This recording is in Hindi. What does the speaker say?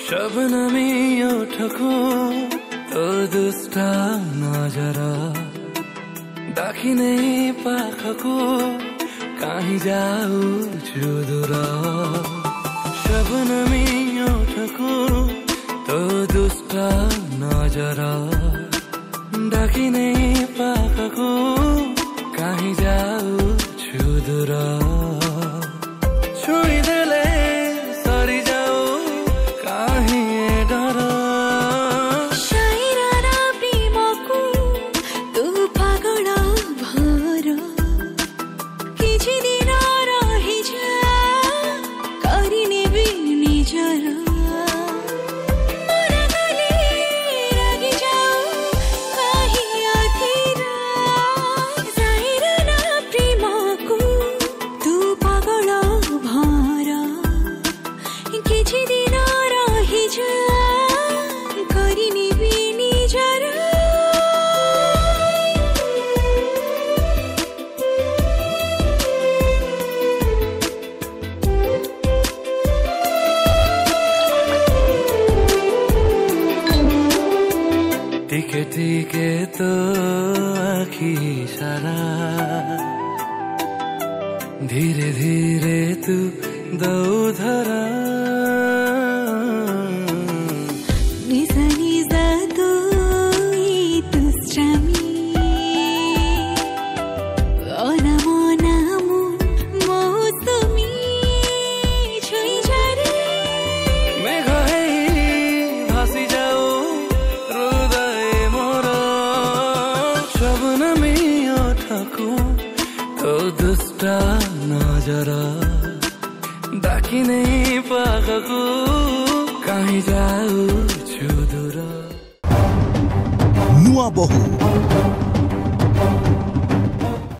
शबनमी ओठको तो दुष्टा नजरा दाखिने पाखको कहीं जाऊ चुदुरा शबनमी ओठको तो दुष्टा नजरा दाखिने पाखको कहीं जाऊ चुदुरा छुइदेले सरी जाऊ कहीं डर शायराना प्रेमको तू पागल भर किछि दिन रहि जा करिने भी निजर टिके टिके तो आखी सारा धीरे धीरे तू दौ धरा निजा निजा तो तुस्रामी अनामनामु मौसमी छुई जारे मेघ भासी जाओ शबनमी ओठको तो दुष्टा नजरा दाखिने पाखको कहीं जाऊ चुदुरा नुआ बहु